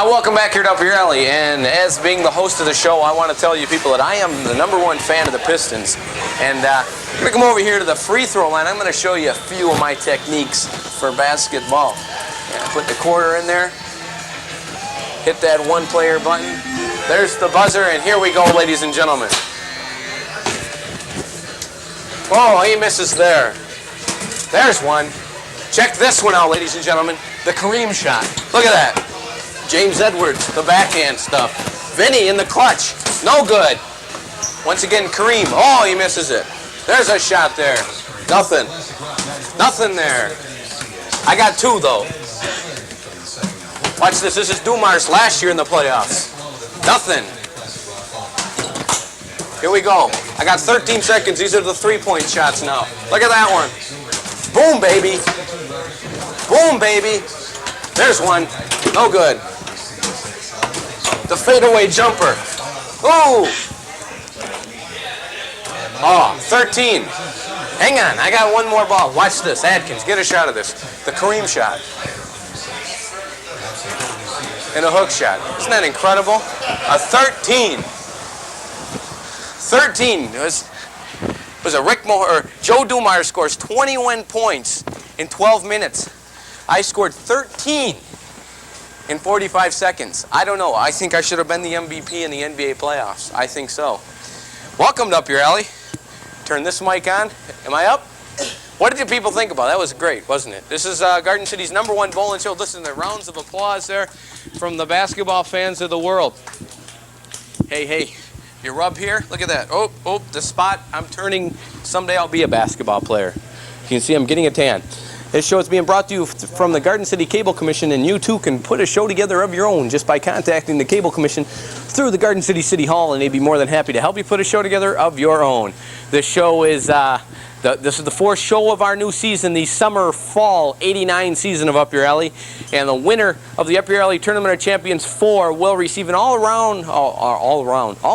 Welcome back here to Up Your Alley, and as being the host of the show, I want to tell you people that I am the #1 fan of the Pistons, and I'm going to come over here to the free throw line. I'm going to show you a few of my techniques for basketball. Put the quarter in there, hit that one-player button, there's the buzzer, and here we go, ladies and gentlemen. Oh, he misses there. There's one. Check this one out, ladies and gentlemen, the Kareem shot. Look at that. James Edwards, the backhand stuff. Vinny in the clutch. No good. Once again, Kareem. Oh, he misses it. There's a shot there. Nothing. Nothing there. I got two, though. Watch this. This is Dumars last year in the playoffs. Nothing. Here we go. I got 13 seconds. These are the three-point shots now. Look at that one. Boom, baby. Boom, baby. There's one. No good. The fadeaway jumper. Ooh. Oh, 13. Hang on, I got one more ball. Watch this. Adkins, get a shot of this. The Kareem shot. And a hook shot. Isn't that incredible? A 13. 13. It was a Rick Moore, Joe Dumars scores 21 points in 12 minutes. I scored 13 in 45 seconds. I don't know. I think I should have been the MVP in the NBA playoffs. I think so. Welcome to Up Your Alley. Turn this mic on. Am I up? What did you people think about it? That was great, wasn't it? This is Garden City's #1 bowling show. Listen to the rounds of applause there from the basketball fans of the world. Hey, hey, you rub here? Look at that. Oh, the spot. I'm turning. Someday I'll be a basketball player. You can see I'm getting a tan. This show is being brought to you from the Garden City Cable Commission, and you too can put a show together of your own just by contacting the Cable Commission through the Garden City City Hall, and they'd be more than happy to help you put a show together of your own. This show is this is the 4th show of our new season, the summer-fall '89 season of Up Your Alley, and the winner of the Up Your Alley Tournament of Champions 4 will receive an all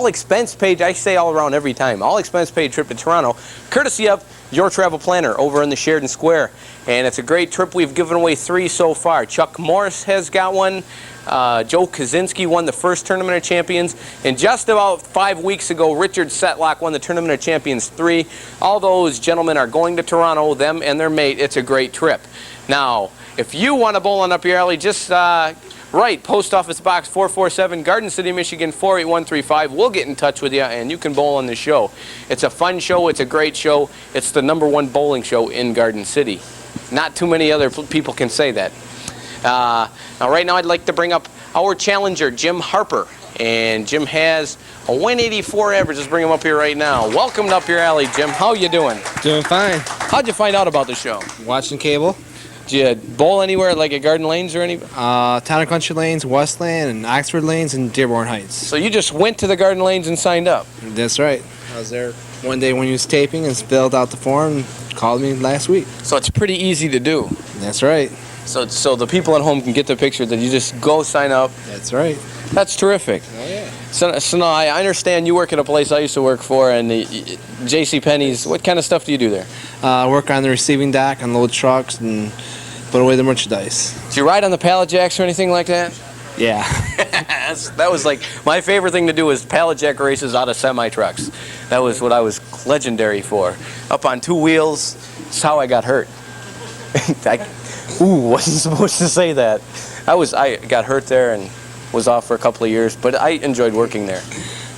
expense paid. I say all around every time. All expense paid trip to Toronto, courtesy of Your Travel Planner over in the Sheridan Square. And it's a great trip. We've given away 3 so far. Chuck Morris has got one. Joe Kaczynski won the first Tournament of Champions. And just about 5 weeks ago, Richard Setlock won the Tournament of Champions 3. All those gentlemen are going to Toronto, them and their mate. It's a great trip. Now, if you want to bowl on Up Your Alley, just write Post Office Box 447, Garden City, Michigan 48135. We'll get in touch with you, and you can bowl on the show. It's a fun show. It's a great show. It's the #1 bowling show in Garden City. Not too many other people can say that. Now, right now, I'd like to bring up our challenger, Jim Harper. And Jim has a 184 average. Let's bring him up here right now. Welcome to Up Your Alley, Jim. How you doing? Doing fine. How'd you find out about the show? Watching cable. Did you bowl anywhere, like at Garden Lanes or any? Town and Country Lanes, Westland, and Oxford Lanes, and Dearborn Heights. So you just went to the Garden Lanes and signed up? That's right. I was there one day when he was taping and filled out the form and called me last week. So it's pretty easy to do. That's right. So the people at home can get the picture that you just go sign up. That's right. That's terrific. Oh, yeah. So now I understand you work at a place I used to work for, and JCPenney's. What kind of stuff do you do there? Work on the receiving dock, unload trucks, and put away the merchandise. Do you ride on the pallet jacks or anything like that? Yeah. That was like my favorite thing to do was pallet jack races out of semi-trucks. That was what I was legendary for. Up on 2 wheels. That's how I got hurt. Wasn't supposed to say that. I got hurt there and was off for a couple of years, but I enjoyed working there.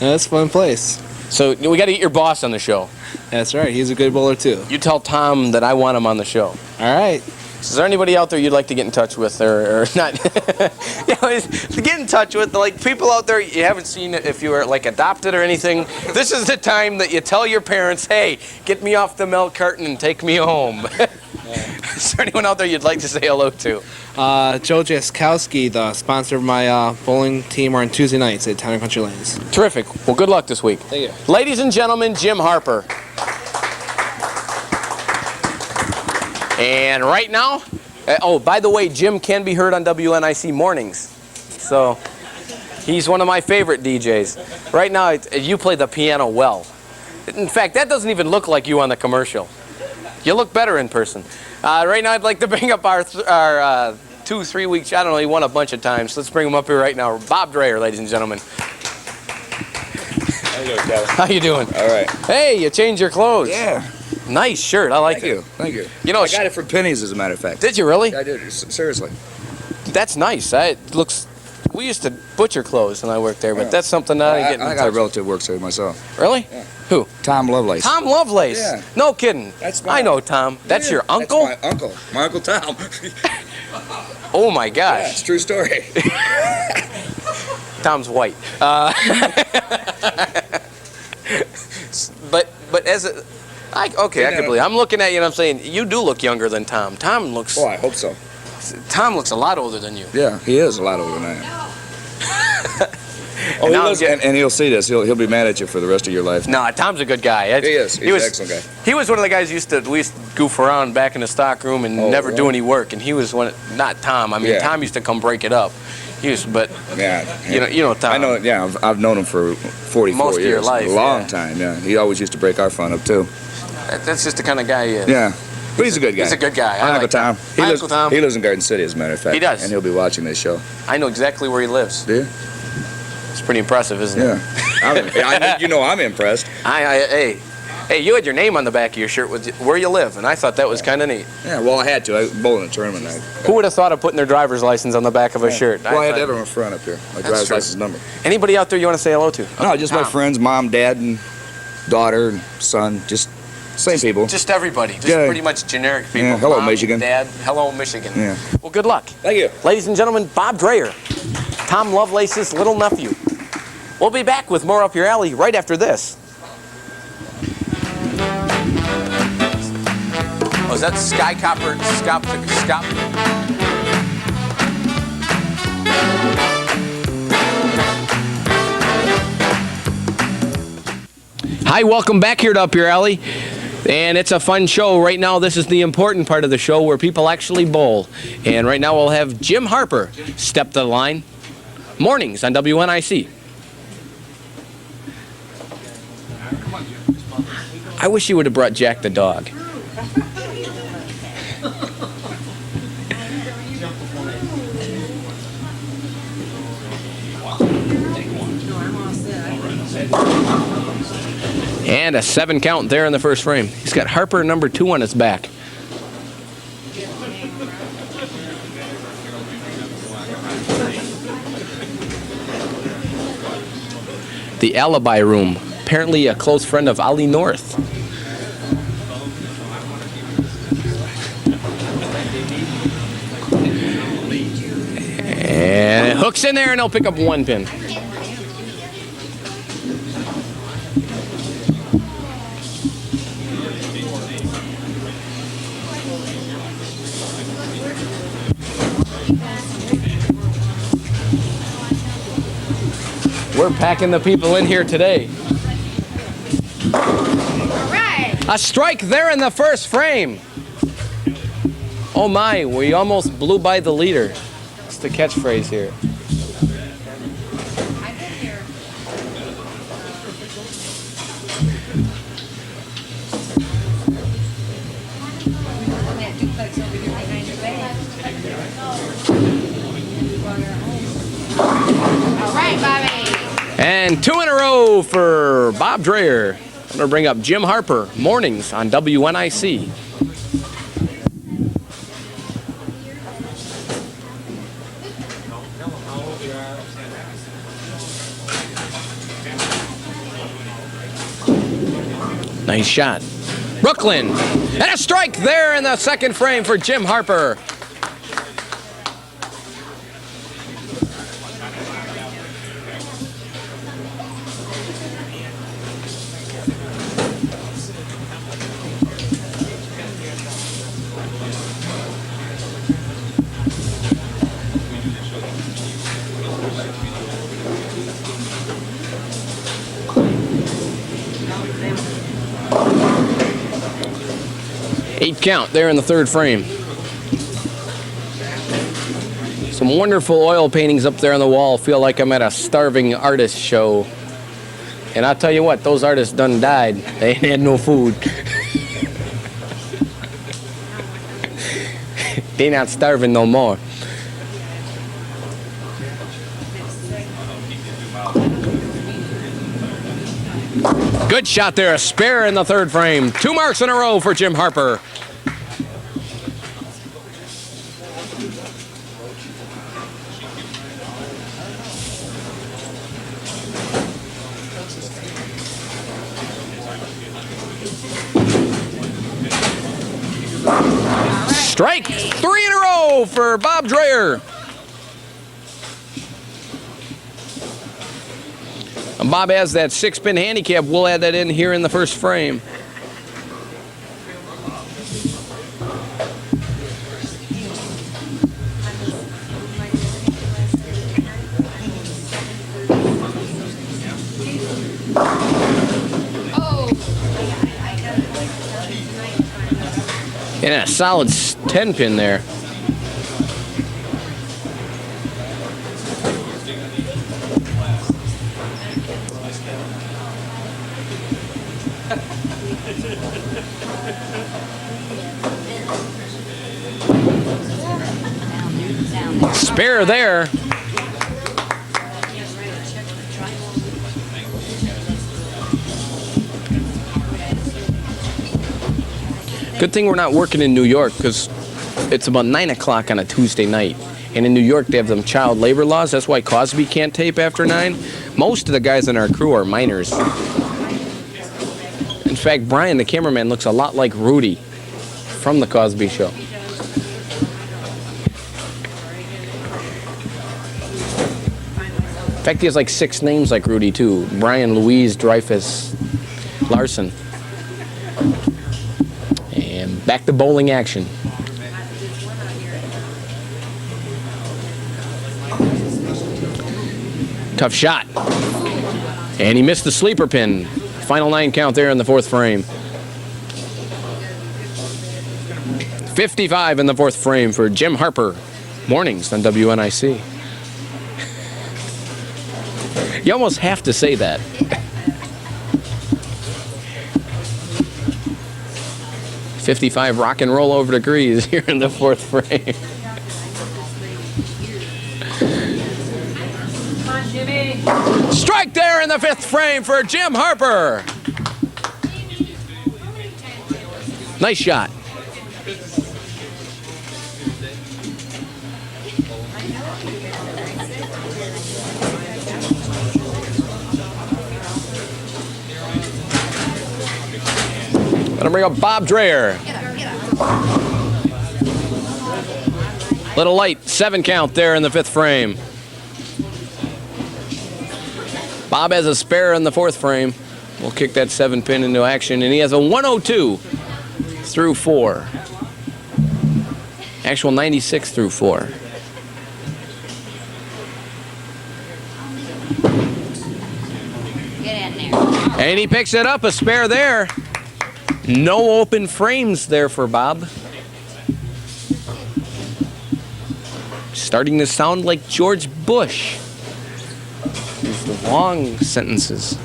Yeah, that's a fun place. So we got to get your boss on the show. That's right. He's a good bowler too. You tell Tom that I want him on the show. All right. Is there anybody out there you'd like to get in touch with, or not? To get in touch with, like people out there you haven't seen if you were like adopted or anything. This is the time that you tell your parents, "Hey, get me off the milk carton and take me home." Is there anyone out there you'd like to say hello to? Joe Jaskowski, the sponsor of my bowling team, are on Tuesday nights at Town and Country Lanes. Terrific. Well, good luck this week. Thank you. Ladies and gentlemen, Jim Harper. And right now, oh, by the way, Jim can be heard on WNIC mornings. So he's one of my favorite DJs. Right now, you play the piano well. In fact, that doesn't even look like you on the commercial. You look better in person. Right now, I'd like to bring up our 2, 3 weeks. I don't know. He won a bunch of times. Let's bring him up here right now. Bob Dreyer, ladies and gentlemen. How you doing, Kevin? How you doing? All right. Hey, you changed your clothes. Yeah. Nice shirt. I like Thank it. you. Thank you. You know, I got it for pennies, as a matter of fact. Did you really? I did. Seriously. That's nice. It looks. We used to butcher clothes when I worked there, but Yeah. that's something that I didn't get. I got a relative works there myself. Really? Yeah. Who? Tom Lovelace. Tom Lovelace. Yeah. No kidding. That's I know Tom. That's your uncle? That's my uncle. My uncle Tom. Oh my Yeah, gosh. it's a true story. Tom's white. But as a. I can believe. I'm looking at you and I'm saying you do look younger than Tom. Tom looks. Oh, I hope so. Tom looks a lot older than you. Yeah, he is a lot older than I am. Oh, now and he'll see this. He'll be mad at you for the rest of your life. Nah, Tom's a good guy. He is. He's an excellent guy. He was one of the guys we used to goof around back in the stock room and never do any work. And he was not Tom. I mean, Yeah. Tom used to come break it up. But Yeah. you know Tom. I know. Yeah, I've known him for 44 Most of years. your life, A long yeah. time. Yeah. He always used to break our fun up too. That's just the kind of guy he is. Yeah. But he's a good guy. He's a good guy. I Hi, like Uncle Tom. Hi, Uncle Tom. He lives in Garden City, as a matter of fact. He does. And he'll be watching this show. I know exactly where he lives. Do you? It's pretty impressive, isn't it? Yeah. You know I'm impressed. Hey, you had your name on the back of your shirt with where you live, and I thought that was kind of neat. Yeah, well, I had to. I bowled in a tournament. Who would have thought of putting their driver's license on the back of a shirt? Well, I had to thought- have it on front up here. My That's driver's true. license number. Anybody out there you want to say hello to? No, just my Tom. friends, mom, dad, and daughter, and son. Just same people. Just everybody. Just Yeah. pretty much generic people. Yeah, hello, Mom, Michigan. Dad, hello, Michigan. Yeah. Well, good luck. Thank you. Ladies and gentlemen, Bob Dreyer, Tom Lovelace's little nephew. We'll be back with more Up Your Alley right after this. Oh, is that Sky Copper? Scop. Hi, welcome back here to Up Your Alley. And it's a fun show. Right now, this is the important part of the show where people actually bowl. And right now, we'll have Jim Harper step to the line. Mornings on WNIC. I wish you would have brought Jack the dog. And a 7 count there in the first frame. He's got Harper number 2 on his back. The Alibi Room. Apparently a close friend of Ollie North. And it hooks in there and he'll pick up 1 pin. We're packing the people in here today. All right. A strike there in the first frame. Oh my, we almost blew by the leader. That's the catchphrase here. I've been here. And that duplex over here behind your bag. All right, Bobby. And 2 in a row for Bob Dreyer. I'm going to bring up Jim Harper, mornings on WNIC. Nice shot. Brooklyn. And a strike there in the second frame for Jim Harper. Eight count there in the third frame. Some wonderful oil paintings up there on the wall. Feel like I'm at a starving artist show. And I'll tell you what, those artists done died. They ain't had no food. They not starving no more. Good shot there, a spare in the third frame. 2 marks in a row for Jim Harper. Strike 3 in a row for Bob Dreyer. And Bob has that 6-pin handicap. We'll add that in here in the first frame. And a solid 10-pin there. Spare there. Good thing we're not working in New York, because it's about 9 o'clock on a Tuesday night. And in New York, they have them child labor laws. That's why Cosby can't tape after 9. Most of the guys in our crew are minors. In fact, Brian, the cameraman, looks a lot like Rudy from The Cosby Show. In fact, he has like 6 names like Rudy, too. Brian, Louise, Dreyfus, Larson. And back to bowling action. Tough shot. And he missed the sleeper pin. Final 9 count there in the 4th frame. 55 in the 4th frame for Jim Harper. Mornings on WNIC. You almost have to say that. .55 rock and roll over degrees here in the 4th frame. Strike there in the 5th frame for Jim Harper. Nice shot. Gonna bring up Bob Dreyer. Little light, 7 count there in the 5th frame. Bob has a spare in the 4th frame. We'll kick that 7 pin into action, and he has a 102 through 4. Actual 96 through 4. Get in there. And he picks it up, a spare there. No open frames there for Bob. Starting to sound like George Bush. These long sentences.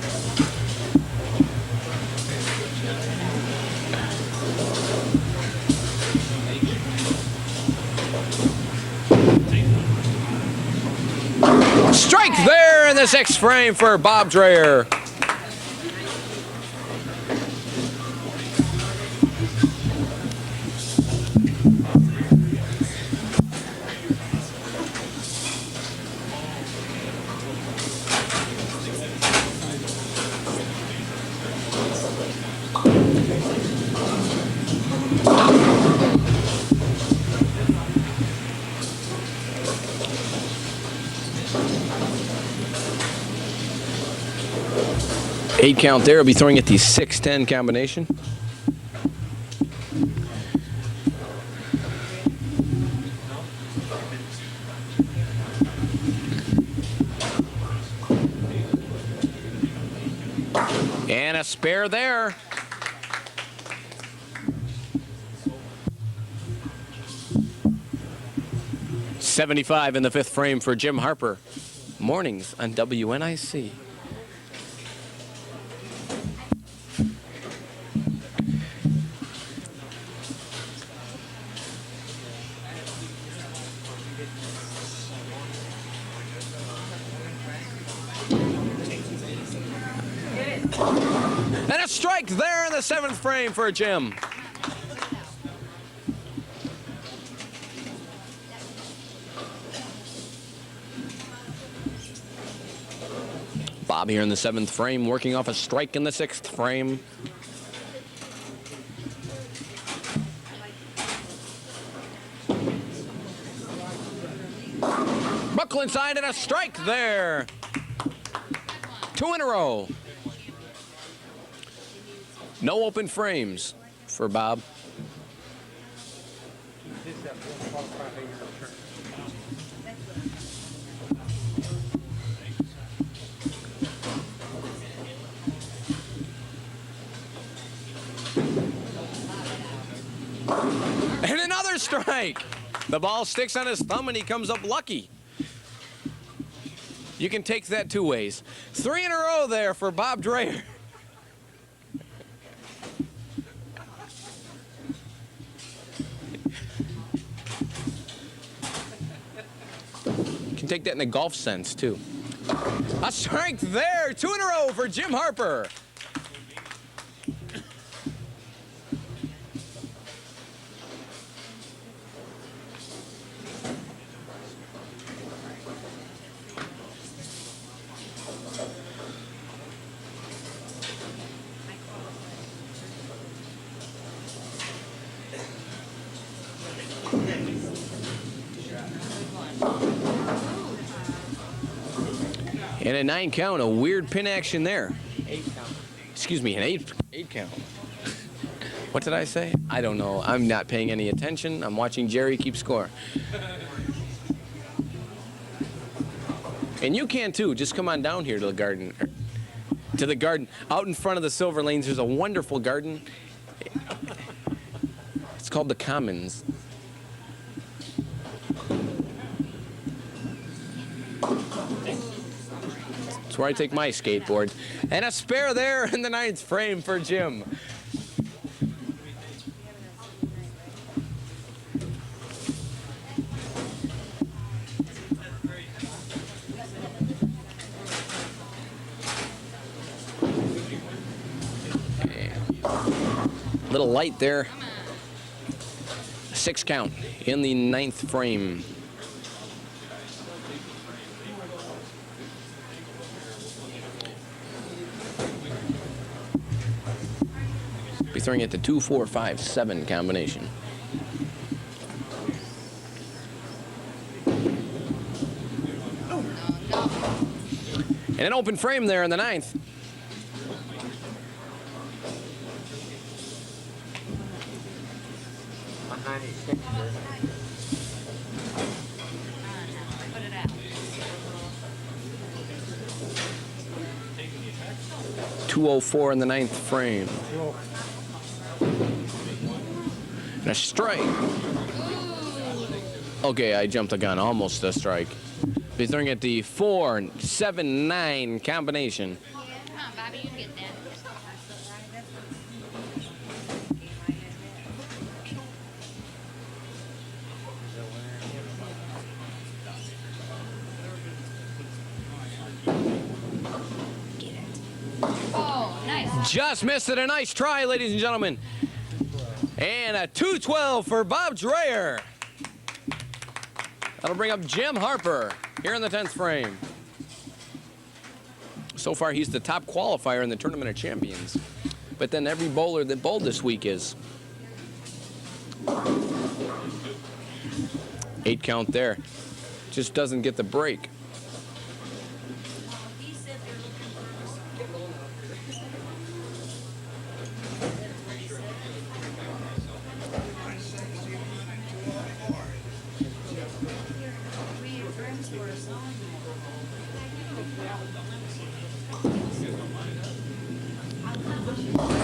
Strike there in the 6th frame for Bob Dreyer. Eight count there. He'll be throwing at the 6-10 combination. And a spare there. .75 in the 5th frame for Jim Harper. Mornings on WNIC. And a strike there in the 7th frame for Jim. Bob here in the 7th frame, working off a strike in the 6th frame. Buckle inside and a strike there. 2 in a row. No open frames for Bob. And another strike. The ball sticks on his thumb and he comes up lucky. You can take that 2 ways. 3 in a row there for Bob Dreyer. You can take that in a golf sense too. A strike there. 2 in a row for Jim Harper. And a 9 count, a weird pin action there. 8 count. Excuse me, an 8 count. What did I say? I don't know. I'm not paying any attention. I'm watching Jerry keep score. And you can too. Just come on down here to the garden. To the garden. Out in front of the Silver Lanes, there's a wonderful garden. It's called the Commons. That's where I take my skateboard. And a spare there in the 9th frame for Jim. Little light there. 6 count in the 9th frame. Be throwing it the 2, 4, 5, 7 combination. And an open frame there in the 9th. Put it out. 204 in the 9th frame. And a strike. Okay, I jumped the gun. Almost a strike. Be throwing it the 4, 7, 9 combination. Come on, Bobby, you can get that. Oh, nice. Just missed it. A nice try, ladies and gentlemen. And a 212 for Bob Dreyer. That'll bring up Jim Harper here in the 10th frame. So far, he's the top qualifier in the Tournament of Champions. But then every bowler that bowled this week is. 8 count there. Just doesn't get the break. He said they're looking for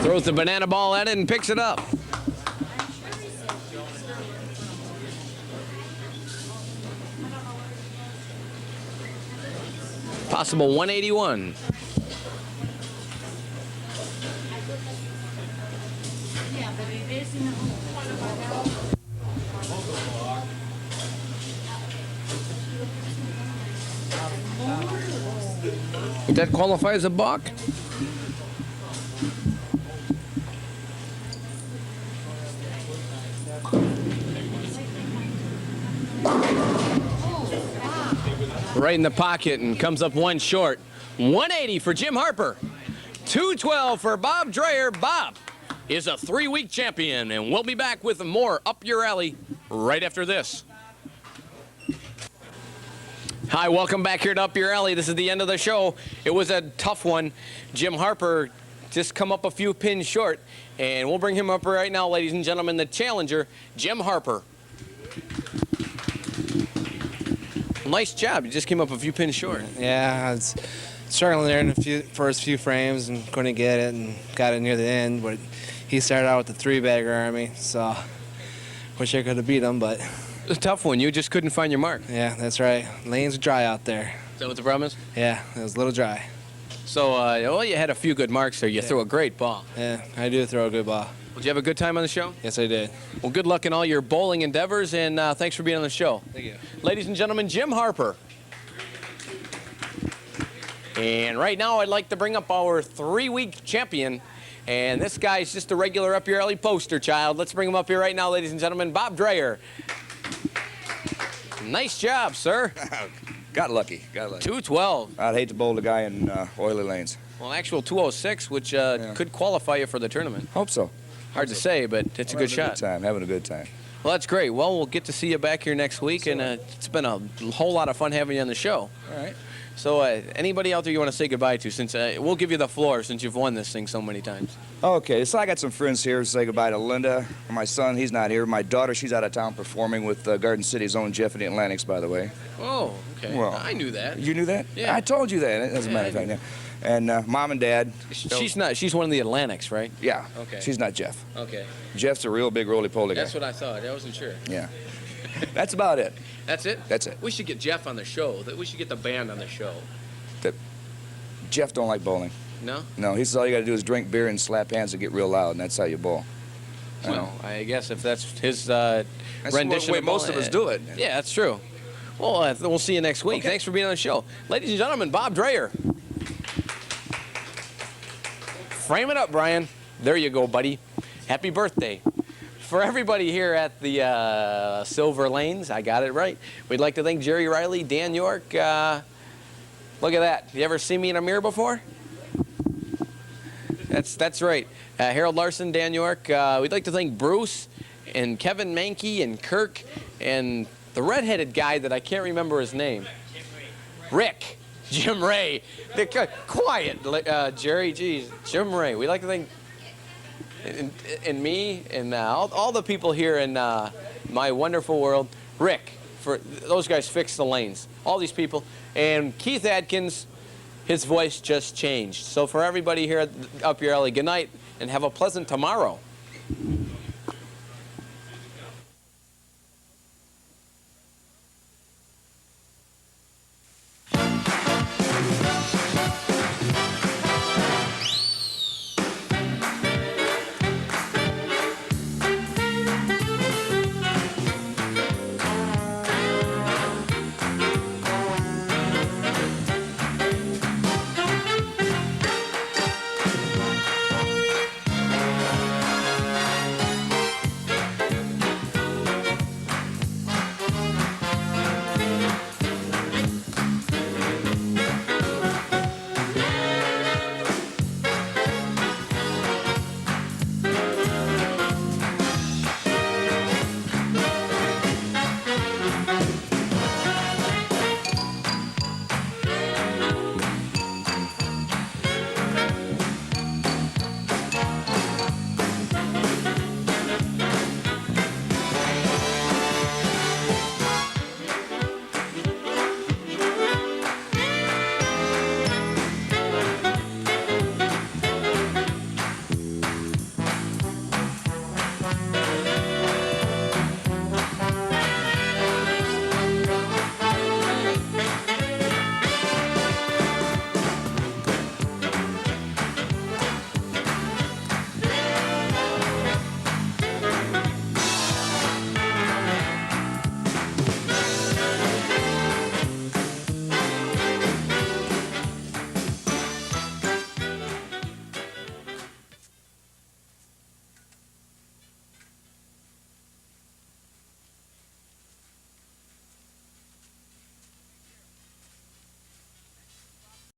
Throws the banana ball at it and picks it up. Possible 181. Yeah, but it is in the corner of our house. Would that qualify as a buck? Right in the pocket and comes up one short. 180 for Jim Harper. 212 for Bob Dreyer. Bob is a 3-week champion, and we'll be back with more Up Your Alley right after this. Hi, welcome back here to Up Your Alley. This is the end of the show. It was a tough one. Jim Harper just come up a few pins short, and we'll bring him up right now, ladies and gentlemen, the challenger, Jim Harper. Nice job. You just came up a few pins short. Yeah, I was struggling there in the first few frames and couldn't get it and got it near the end. But he started out with the 3-bagger on me, so wish I could have beat him. But It was a tough one. You just couldn't find your mark. yeah, that's right. Lanes are dry out there. Is that what the problem is? Yeah, it was a little dry. So, well, you had a few good marks there. You threw a great ball. Yeah, I do throw a good ball. Did you have a good time on the show? Yes, I did. Well, good luck in all your bowling endeavors, and thanks for being on the show. Thank you. Ladies and gentlemen, Jim Harper. And right now, I'd like to bring up our 3-week champion. And this guy's just a regular Up Your Alley poster child. Let's bring him up here right now, ladies and gentlemen. Bob Dreyer. Nice job, sir. Got lucky. 212. I'd hate to bowl the guy in oily lanes. Well, actual 206, which could qualify you for the tournament. Hope so. Hard to say, but it's a good shot. Having a good time. Well, that's great. Well, we'll get to see you back here next week, and it's been a whole lot of fun having you on the show. All right. So, anybody out there you want to say goodbye to? Since we'll give you the floor, since you've won this thing so many times. Okay, so I got some friends here to say goodbye to Linda. My son, he's not here. My daughter, she's out of town performing with Garden City's own Jeff and the Atlantics, by the way. Oh, okay. Well, I knew that. You knew that? Yeah. I told you that, as a matter of fact. Yeah. And Mom and Dad. She's not. She's one of the Atlantics, right? Yeah. Okay. She's not Jeff. Okay. Jeff's a real big roly-poly guy. That's what I thought. I wasn't sure. Yeah. That's about it. That's it? That's it. We should get Jeff on the show. We should get the band on the show. Jeff don't like bowling. No? No, he says all you got to do is drink beer and slap hands and get real loud, and that's how you bowl. Well, I guess if that's his That's rendition the way of most of bowling, us do it. Yeah, that's true. Well, we'll see you next week. Okay. Thanks for being on the show. Ladies and gentlemen, Bob Dreyer. Frame it up, Brian. There you go, buddy. Happy birthday. For everybody here at the Silver Lanes, I got it right. We'd like to thank Jerry Riley, Dan York. Look at that. You ever seen me in a mirror before? That's right. Harold Larson, Dan York. We'd like to thank Bruce and Kevin Mankey and Kirk and the redheaded guy that I can't remember his name. Rick. Jim Ray. Quiet, Jerry. Geez, Jim Ray. We'd like to thank and me and all the people here in my wonderful world. Rick, for those guys fixed the lanes. All these people. And Keith Adkins, his voice just changed. So for everybody here at Up Your Alley, good night and have a pleasant tomorrow.